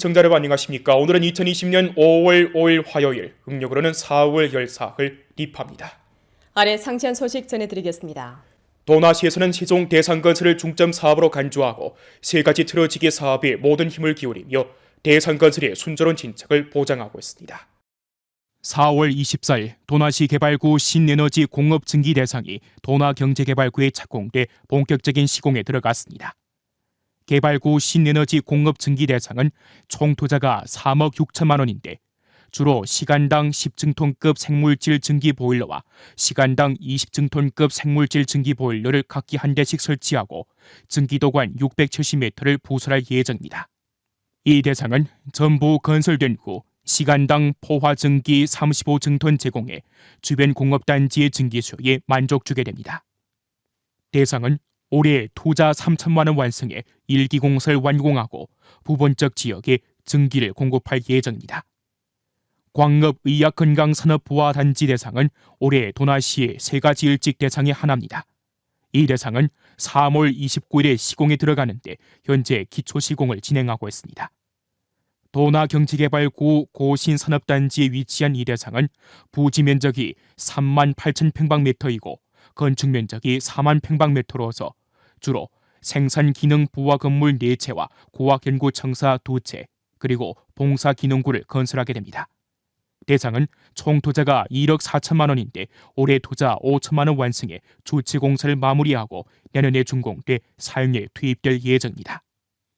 시청자 여러분 안녕하십니까. 오늘은 2020년 5월 5일 화요일, 음력으로는 4월 14일 입합니다. 아래 상세한 소식 전해드리겠습니다. 도나시에서는 시종 대상건설을 중점 사업으로 간주하고 세 가지 틀어지기 사업에 모든 힘을 기울이며 대상건설의 순조로운 진척을 보장하고 있습니다. 4월 24일 도나시 개발구 신에너지 공업 증기 대상이 도나경제개발구에 착공돼 본격적인 시공에 들어갔습니다. 개발구 신에너지 공업 증기 대상은 총 투자가 3억 6천만 원인데 주로 시간당 10증톤급 생물질 증기 보일러와 시간당 20증톤급 생물질 증기 보일러를 각기 한 대씩 설치하고 증기도관 670m를 부설할 예정입니다. 이 대상은 전부 건설된 후 시간당 포화 증기 35증톤 제공해 주변 공업단지의 증기 수요에 만족 주게 됩니다. 대상은 올해 투자 3천만 원 완성해 1기 공사를 완공하고 부분적 지역에 증기를 공급할 예정입니다. 광업의학건강산업부화단지 대상은 올해 도나시의 세 가지 일직 대상의 하나입니다. 이 대상은 3월 29일에 시공에 들어가는데 현재 기초시공을 진행하고 있습니다. 도나경제개발구 고신산업단지에 위치한 이 대상은 부지 면적이 3만 8천 평방미터이고 건축 면적이 4만 평방미터로서 주로 생산기능 부화 건물 4채와 고학연구청사 2채 그리고 봉사기능구를 건설하게 됩니다. 대상은 총 투자가 1억 4천만 원인데 올해 투자 5천만 원 완성해 주체 공사를 마무리하고 내년에 준공돼 사용에 투입될 예정입니다.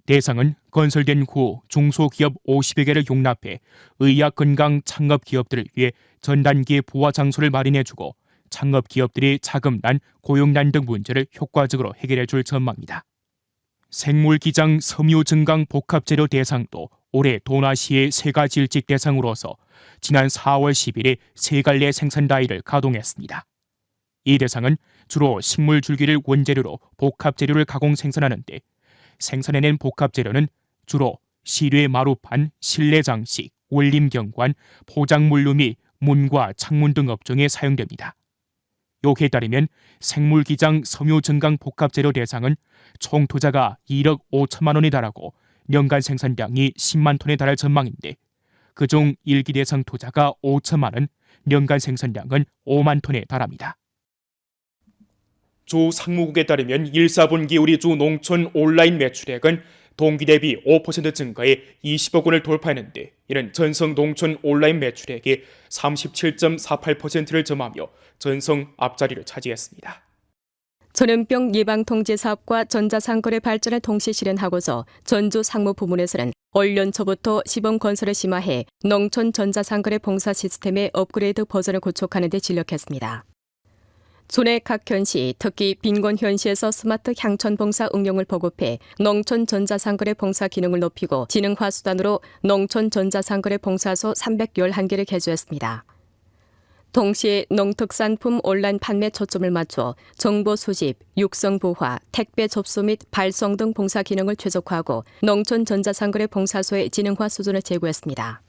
대상은 건설된 후 중소기업 50여 개를 용납해 의학건강 창업기업들을 위해 전 단계 부화 장소를 마련해주고 창업기업들이 자금난, 고용난 등 문제를 효과적으로 해결해줄 전망입니다. 생물기장 섬유증강 복합재료 대상도 올해 도나시의 세 가지 일직 대상으로서 지난 4월 10일에 세 갈래 생산 다이를 가동했습니다. 이 대상은 주로 식물 줄기를 원재료로 복합재료를 가공 생산하는데 생산해낸 복합재료는 주로 실외 마루판, 실내 장식, 원림경관, 포장물류 및 문과 창문 등 업종에 사용됩니다. 요기에 따르면 생물기장 섬유증강 복합재료 대상은 총 투자가 1억 5천만 원에 달하고 연간 생산량이 10만 톤에 달할 전망인데 그중 1기 대상 투자가 5천만 원, 연간 생산량은 5만 톤에 달합니다. 주 상무국에 따르면 1사분기 우리 주 농촌 온라인 매출액은 동기 대비 5% 증가해 20억 원을 돌파했는데 이는 전성 농촌 온라인 매출액이 37.48%를 점하며 전성 앞자리를 차지했습니다. 전염병 예방 통제 사업과 전자상거래 발전을 동시 실현하고서 전주 상무 부문에서는 올 연초부터 시범 건설을 심화해 농촌 전자상거래 봉사 시스템의 업그레이드 버전을 구축하는 데 진력했습니다. 존의 각 현시, 특히 빈곤 현시에서 스마트 향천 봉사 응용을 보급해 농촌 전자상거래 봉사 기능을 높이고 지능화 수단으로 농촌 전자상거래 봉사소 311개를 개조했습니다. 동시에 농특산품 온라인 판매 초점을 맞춰 정보 수집, 육성 부화, 택배 접수 및 발송 등 봉사 기능을 최적화하고 농촌 전자상거래 봉사소의 지능화 수준을 제고했습니다.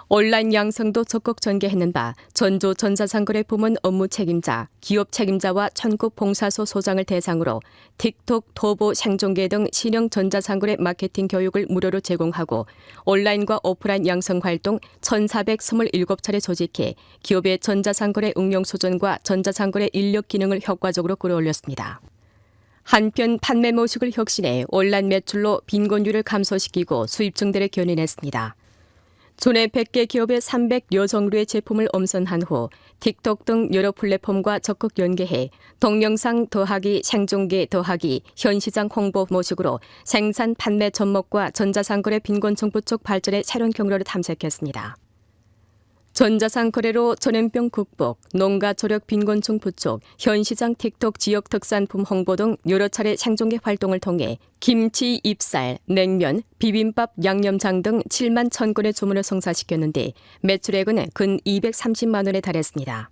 온라인 양성도 적극 전개했는 바 전주 전자상거래 부문 업무 책임자, 기업 책임자와 전국 봉사소 소장을 대상으로 틱톡, 토보, 생중계 등 신형 전자상거래 마케팅 교육을 무료로 제공하고 온라인과 오프라인 양성 활동 1,427차례 조직해 기업의 전자상거래 응용 수준과 전자상거래 인력 기능을 효과적으로 끌어올렸습니다. 한편 판매 모식을 혁신해 온라인 매출로 빈곤율을 감소시키고 수입 증대를 견인했습니다. 존의 100개 기업의 300여 종류의 제품을 엄선한 후 틱톡 등 여러 플랫폼과 적극 연계해 동영상 더하기, 생중계 더하기, 현시장 홍보 모식으로 생산 판매 접목과 전자상거래 빈곤층 부족 발전의 새로운 경로를 탐색했습니다. 전자상거래로 전염병 극복, 농가 조력 빈곤층 부족, 현시장 틱톡 지역 특산품 홍보 등 여러 차례 생중계 활동을 통해 김치, 잎살, 냉면, 비빔밥, 양념장 등 7만 1,000건의 주문을 성사시켰는데 매출액은 근 230만 원에 달했습니다.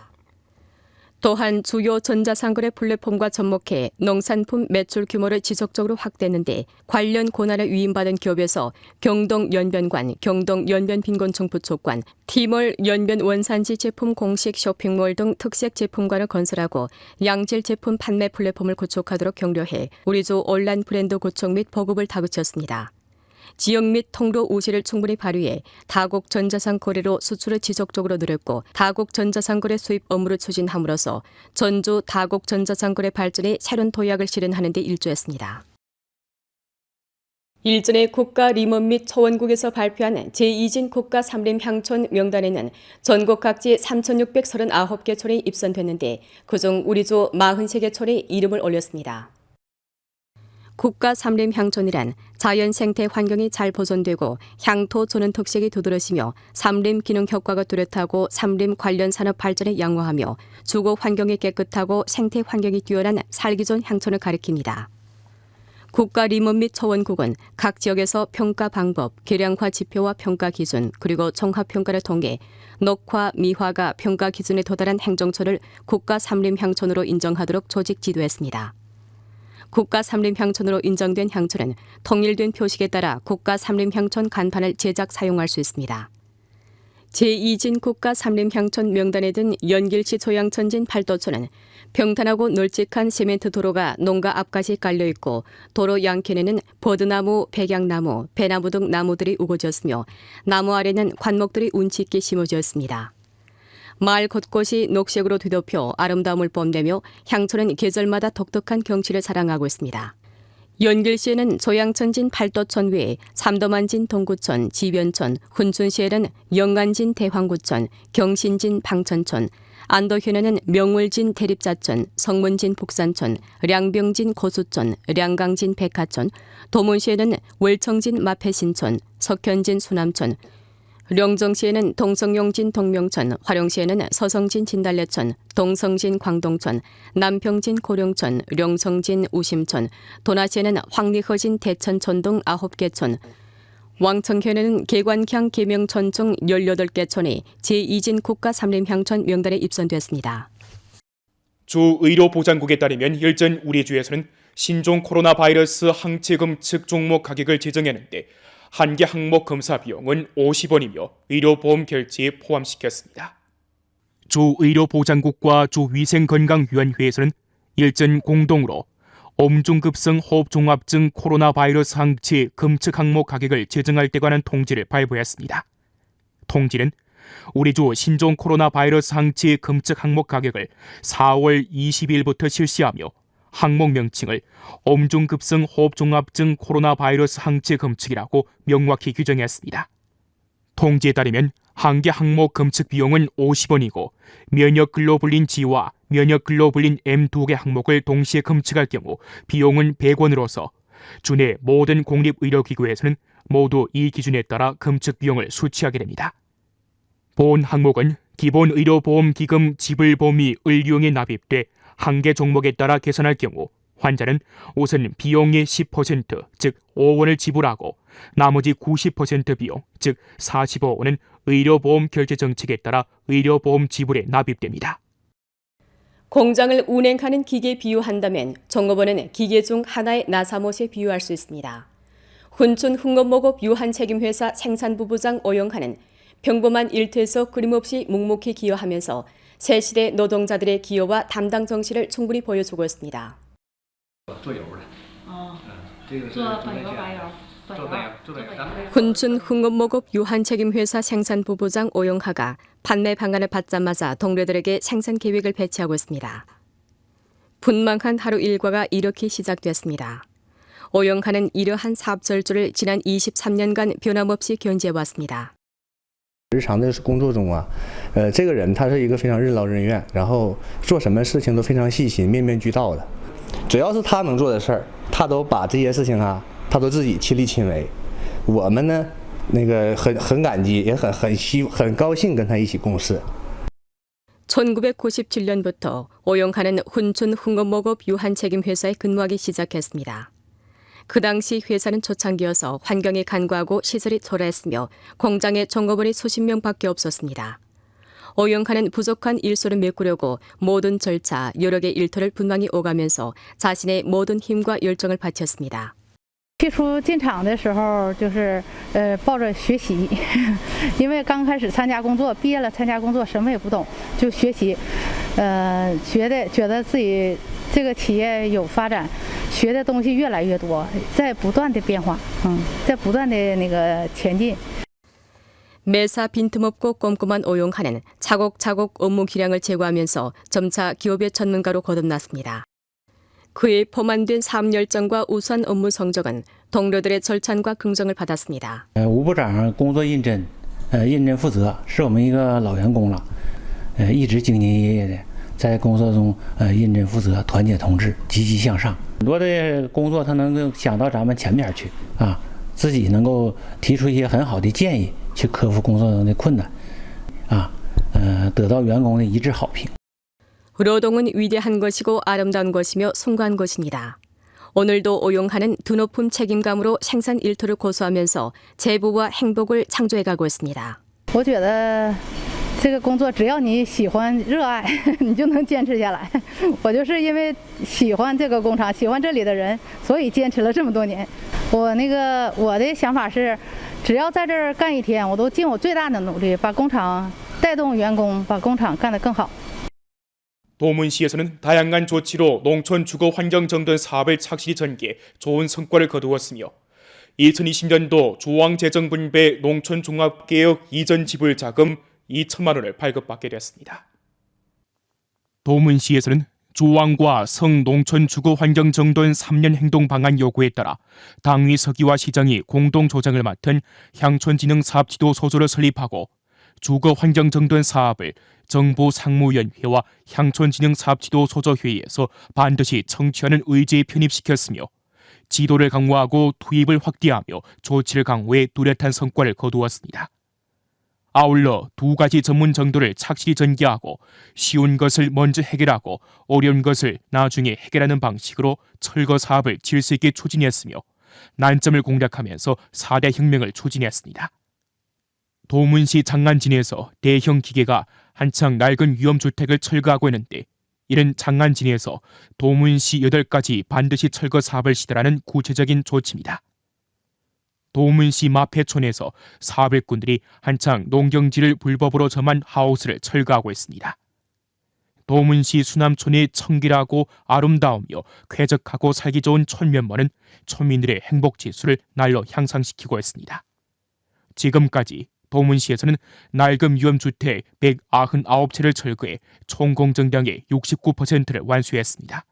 또한 주요 전자상거래 플랫폼과 접목해 농산품 매출 규모를 지속적으로 확대했는데 관련 권한을 위임받은 기업에서 경동연변관, 경동연변빈곤층 부족관, 티몰 연변 원산지 제품 공식 쇼핑몰 등 특색 제품관을 건설하고 양질 제품 판매 플랫폼을 구축하도록 격려해 우리주 온라인 브랜드 구축 및 보급을 다그쳤습니다. 지역 및 통로 우세를 충분히 발휘해 다국 전자상 거래로 수출을 지속적으로 늘렸고 다국 전자상 거래 수입 업무를 추진함으로써 전주 다국 전자상 거래 발전에 새로운 도약을 실현하는 데 일조했습니다. 일전에 국가 림원 및 초원국에서 발표한 제2진 국가 삼림 향촌 명단에는 전국 각지 3,639개 촌이 입선됐는데 그중 우리조 43개 촌이 이름을 올렸습니다. 국가 삼림 향촌이란 자연 생태 환경이 잘 보존되고 향토 조는 특색이 두드러지며 삼림 기능 효과가 뚜렷하고 삼림 관련 산업 발전에 양호하며 주거 환경이 깨끗하고 생태 환경이 뛰어난 살기 좋은 향촌을 가리킵니다. 국가 림원 및 초원국은 각 지역에서 평가 방법, 계량화 지표와 평가 기준, 그리고 종합평가를 통해 녹화, 미화가 평가 기준에 도달한 행정처를 국가 삼림 향촌으로 인정하도록 조직 지도했습니다. 국가 삼림 향촌으로 인정된 향촌은 통일된 표식에 따라 국가 삼림 향촌 간판을 제작 사용할 수 있습니다. 제2진 국가 삼림 향촌 명단에 든 연길시 조양천진 팔도촌은 평탄하고 널찍한 시멘트 도로가 농가 앞까지 깔려 있고 도로 양켠에는 버드나무, 백양나무, 배나무 등 나무들이 우거졌으며 나무 아래는 관목들이 운치 있게 심어져 있습니다. 마을 곳곳이 녹색으로 뒤덮여 아름다움을 뽐내며 향촌은 계절마다 독특한 경치를 자랑하고 있습니다. 연길시에는 조양천진 팔도촌 외에 삼도만진 동구촌, 지변촌, 훈춘시에는 영안진 대황구촌, 경신진 방천촌, 안도현에는 명울진 대립자촌, 성문진 북산촌, 량병진 고수촌, 량강진 백화촌, 도문시에는 월청진 마패신촌, 석현진 수남촌, 령정시에는 동성용진 동명촌, 화령시에는 서성진 진달래촌, 동성진 광동촌, 남평진 고령촌, 령성진 우심촌, 도나시에는 황리허진 대천촌 등 9개 촌, 왕청현에는 계관향 계명촌 중 18개 촌이 제2진 국가 삼림향촌 명단에 입선됐습니다. 주 의료보장국에 따르면 일전 우리 주에서는 신종 코로나 바이러스 항체 검측 종목 가격을 제정했는데 한 개 항목 검사 비용은 50원이며 의료보험 결제에 포함시켰습니다. 주 의료보장국과 주 위생건강위원회에서는 일전 공동으로 엄중급성 호흡종합증 코로나 바이러스 항체 검측 항목 가격을 제정할 때 관한 통지를 발부했습니다. 통지는 우리 주 신종 코로나 바이러스 항체 검측 항목 가격을 4월 20일부터 실시하며 항목 명칭을 엄중급성 호흡종합증 코로나 바이러스 항체 검측이라고 명확히 규정했습니다. 통지에 따르면 한 개 항목 검측 비용은 50원이고 면역글로불린 G와 면역글로불린 M 2개 항목을 동시에 검측할 경우 비용은 100원으로서 주내 모든 공립의료기구에서는 모두 이 기준에 따라 검측 비용을 수취하게 됩니다. 본 항목은 기본의료보험기금 지불범위 을류용에 납입돼 한 개 종목에 따라 계산할 경우 환자는 우선 비용의 10%, 즉 5원을 지불하고 나머지 90% 비용, 즉 45원은 의료보험 결제 정책에 따라 의료보험 지불에 납입됩니다. 공장을 운행하는 기계에 비유한다면 종업원은 기계 중 하나의 나사못에 비유할 수 있습니다. 훈춘 흥업목업 유한책임회사 생산부부장 오영하는 평범한 일터에서 끊임없이 묵묵히 기여하면서 새시대 노동자들의 기여와 담당 정신을 충분히 보여주고 있습니다. 훈춘 흥업목업 유한책임회사 생산부부장 오영하가 판매 방안을 받자마자 동료들에게 생산 계획을 배치하고 있습니다. 분망한 하루 일과가 이렇게 시작됐습니다. 오영하는 이러한 사업 절주를 지난 23년간 변함없이 견지해왔습니다. 日常的工作中啊，这个人他是一个非常任劳任怨，然后做什么事情都非常细心、面面俱到的。只要是他能做的事儿，他都把这些事情啊，他都自己亲力亲为。我们呢，很感激，也很高兴跟他一起共事。 1997년부터 오영하는 훈춘 흥업목업 유한책임회사에 근무하기 시작했습니다. 그 당시 회사는 초창기여서 환경이 간과하고 시설이 초라했으며 공장에 종업원이 수십 명밖에 없었습니다. 오영하는 부족한 일손을 메꾸려고 모든 절차, 여러 개 일터를 분명히 오가면서 자신의 모든 힘과 열정을 바쳤습니다. 起初进厂的时候就是抱着学习，因为刚开始参加工作，毕业了参加工作什么也不懂，就学习，觉得自己这个企业有发展，学的东西越来越多，在不断的变化，在不断的那个前进。 매사 빈틈없고 꼼꼼한 오용하는 차곡차곡 업무 기량을 제고하면서 점차 기업의 전문가로 거듭났습니다. 그의 포만된 삶 열정과 우수한 업무 성적은 동료들의 절찬과 긍정을 받았습니다. 吴部长工作认真，认真负责，是我们一个老员工了，一直兢兢业业的在工作中认真负责，团结同志，积极向上。很多的工作他能够想到咱们前面去啊，自己能够提出一些很好的建议。 去克服工作中的困难，得到员工的一致好评。 노동은 위대한 것이고 아름다운 것이며 숭고한 것입니다. 오늘도 오용하는 드높은 책임감으로 생산 일터를 고수하면서 재부와 행복을 창조해가고 있습니다. 我觉得这个工作只要你喜欢、热爱，你就能坚持下来。我就是因为喜欢这个工厂，喜欢这里的人，所以坚持了这么多年。我的想法是。 只要在这儿干一天，我都尽我最大的努力，把工厂带动员工，把工厂干得更好。 도문시에서는 다양한 조치로 농촌 주거 환경 정돈 사업을 착실히 전개해 좋은 성과를 거두었으며 2020년도 조황재정분배 농촌종합개혁 이전 지불 자금 2천만 원을 발급받게 됐습니다. 도문시에서는 조황과 성 농촌 주거 환경 정돈 3년 행동 방안 요구에 따라 당위 서기와 시장이 공동 조정을 맡은 향촌진흥 사업 지도 소조를 설립하고 주거 환경 정돈 사업을 정부 상무위원회와 향촌진흥 사업 지도 소조 회의에서 반드시 청취하는 의제에 편입시켰으며 지도를 강화하고 투입을 확대하며 조치를 강화해 뚜렷한 성과를 거두었습니다. 아울러 두 가지 전문 정도를 착실히 전개하고 쉬운 것을 먼저 해결하고 어려운 것을 나중에 해결하는 방식으로 철거 사업을 질서 있게 추진했으며 난점을 공략하면서 4대 혁명을 추진했습니다. 도문시 장안진에서 대형 기계가 한창 낡은 위험주택을 철거하고 있는데 이른 장안진에서 도문시 8가지 반드시 철거 사업을 시달하는 구체적인 조치입니다. 도문시 마패촌에서 사업일꾼들이 한창 농경지를 불법으로 점한 하우스를 철거하고 있습니다. 도문시 수남촌의 청결하고 아름다우며 쾌적하고 살기 좋은 촌면모는 촌민들의 행복지수를 날로 향상시키고 있습니다. 지금까지 도문시에서는 낡은 위험주택 199채를 철거해 총 공정량의 69%를 완수했습니다.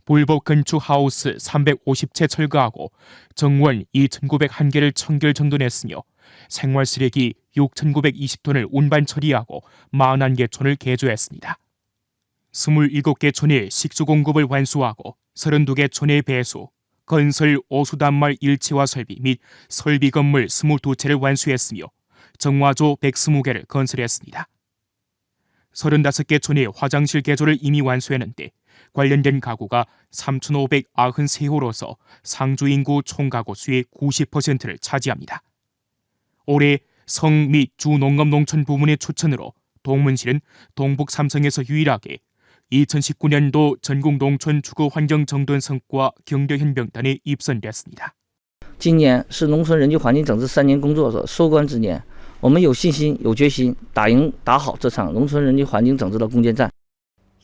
불법 건축 하우스 350채 철거하고 정원 2,901개를 청결 정돈했으며 생활 쓰레기 6,920톤을 운반 처리하고 41개 촌을 개조했습니다. 27개 촌의 식수 공급을 완수하고 32개 촌의 배수, 건설 오수단말 일체화 설비 및 설비 건물 22채를 완수했으며 정화조 120개를 건설했습니다. 35개 촌의 화장실 개조를 이미 완수했는데 관련된 가구가 3,593호로서 상주 인구 총가구 수의 90%를 차지합니다. 올해 성 및 주농업농촌 부문의 추천으로 동문시는 동북 삼성에서 유일하게 2019년도 전국 농촌 주거 환경 정돈 성과 경려현 명단에 입선됐습니다. 今年是农村人居环境整治3年工作的收官之年，我们有信心、有决心打好这场农村人居环境整治的攻坚战。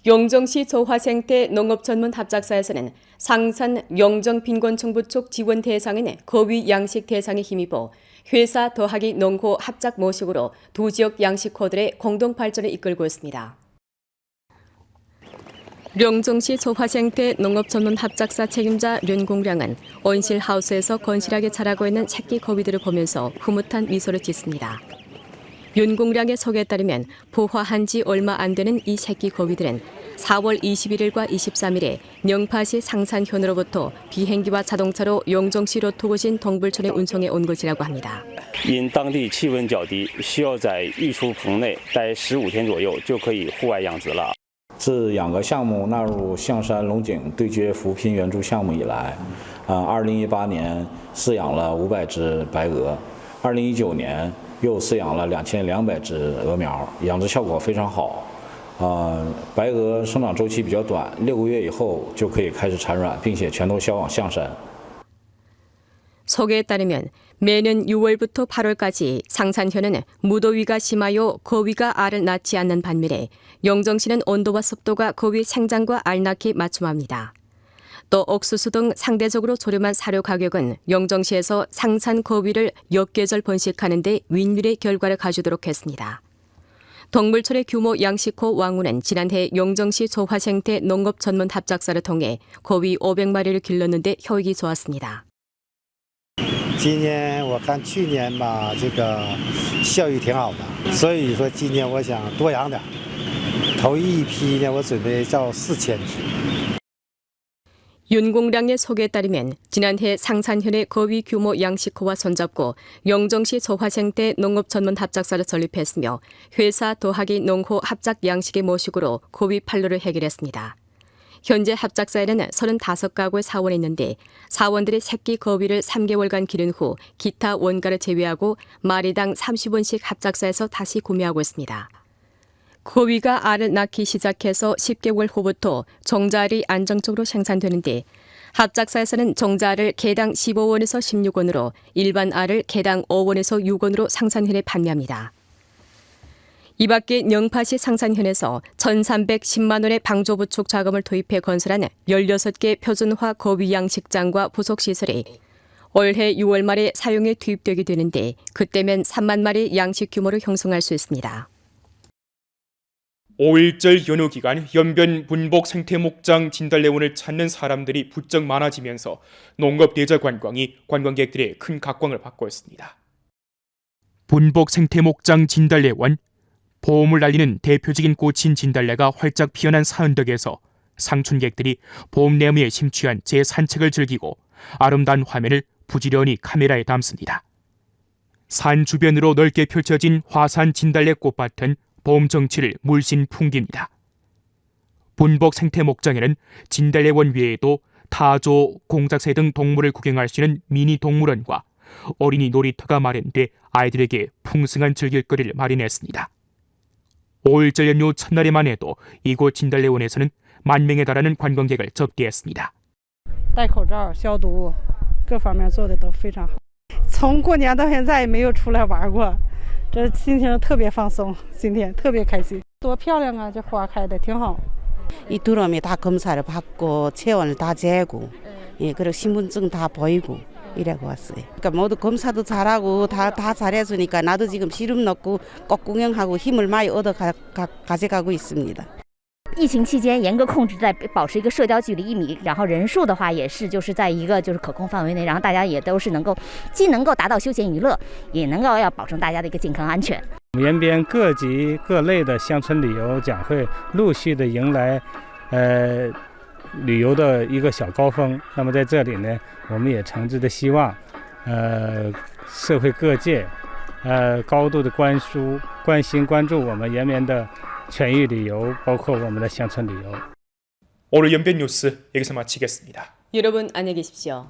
영정시 조화생태 농업전문합작사에서는 상산 영정빈곤청부 쪽 지원 대상인 거위 양식 대상에 힘입어 회사 더하기 농호 합작 모식으로 두 지역 양식호들의 공동 발전을 이끌고 있습니다. 영정시 조화생태 농업전문합작사 책임자 륜공량은 온실하우스에서 건실하게 자라고 있는 새끼 거위들을 보면서 흐뭇한 미소를 짓습니다. 윤공량의 소개에 따르면 부화한 지 얼마 안 되는 이 새끼 거위들은 4월 21일과 23일에 명파시 상산현으로부터 비행기와 자동차로 영정시 로토구신 동불촌에 운송해 온 것이라고 합니다. 因当地气温较低，需要在育雏棚内待15天左右，就可以户外养殖了。自养鹅项目纳入象山龙井对接扶贫援助项目以来，2018年饲养了500只白鹅，2019年又饲养了2200只鹅苗，养殖效果非常好。白鹅生长周期比较短，6个月以后就可以开始产卵，并且全都销往象山。 소개에 따르면 매년 6월부터 8월까지 상산현은 무더위가 심하여 거위가 알을 낳지 않는 반면에 영정시는 온도와 습도가 거위 생장과 알 낳기 맞춤합니다. 또 옥수수 등 상대적으로 저렴한 사료 가격은 영정시에서 상산 거위를 역계절 번식하는 데 윈윈의 결과를 가져도록 했습니다. 동물철의 규모 양식호 왕우는 지난해 영정시 조화생태 농업 전문 합작사를 통해 거위 500마리를 길렀는데 효익이 좋았습니다. 今年我看去年吧，这个效益挺好的，所以说今年我想多养点。头一批呢，我准备造4000只。 윤공량의 소개에 따르면 지난해 상산현의 거위 규모 양식호와 손잡고 영정시 조화생태 농업 전문 합작사를 설립했으며 회사 도하기 농호 합작 양식의 모식으로 거위 판로를 해결했습니다. 현재 합작사에는 35가구의 사원이 있는데 사원들이 새끼 거위를 3개월간 기른 후 기타 원가를 제외하고 마리당 30원씩 합작사에서 다시 구매하고 있습니다. 거위가 알을 낳기 시작해서 10개월 후부터 종자알이 안정적으로 생산되는데 합작사에서는 종자알을 개당 15원에서 16원으로 일반 알을 개당 5원에서 6원으로 상산현에 판매합니다. 이 밖에 영파시 상산현에서 1,310만 원의 방조부축 자금을 투입해 건설한 16개 표준화 거위 양식장과 부속시설이 올해 6월 말에 사용에 투입되게 되는데 그때면 3만 마리 양식 규모를 형성할 수 있습니다. 5일절 연휴 기간 연변 분복 생태목장 진달래원을 찾는 사람들이 부쩍 많아지면서 농업대저 관광이 관광객들의 큰 각광을 받고 있습니다. 분복 생태목장 진달래원, 봄을 알리는 대표적인 꽃인 진달래가 활짝 피어난 사은덕에서 상춘객들이 봄 내음에 심취한 재산책을 즐기고 아름다운 화면을 부지런히 카메라에 담습니다. 산 주변으로 넓게 펼쳐진 화산 진달래 꽃밭은 봄 정취를 물씬 풍깁니다. 분복 생태목장에는 진달래원 외에도 타조, 공작새 등 동물을 구경할 수 있는 미니 동물원과 어린이 놀이터가 마련돼 아이들에게 풍성한 즐길거리를 마련했습니다. 5일절 연휴 첫날에만 해도 이곳 진달래원에서는 10,000명에 달하는 관광객을 접대했습니다. 戴口罩、消毒，各方面做的都非常好。从过年到现在也没有出来玩过，这心情特别放松，今天特别开心。多漂亮啊！这花开的挺好。 이 두러미 다 검사를 받고 체온을 다 재고, 예, 그리고 신분증 다 보이고 이래고 왔어요. 그러니까 모두 검사도 잘하고 다 잘해주니까 나도 지금 시름 넣고 꼭 구경하고 힘을 많이 얻어 가져가고 있습니다. 疫情期间严格控制，在保持一个社交距离1米，然后人数的话也是就是在一个就是可控范围内，然后大家也都是能够既能够达到休闲娱乐，也能够要保证大家的一个健康安全。延边各级各类的乡村旅游将会陆续的迎来旅游的一个小高峰。那么在这里呢，我们也诚挚的希望社会各界高度的关心关注我们延边的 全域旅游，包括我们的乡村旅游。 오늘 연변 뉴스 여기서 마치겠습니다. 여러분 안녕히 계십시오.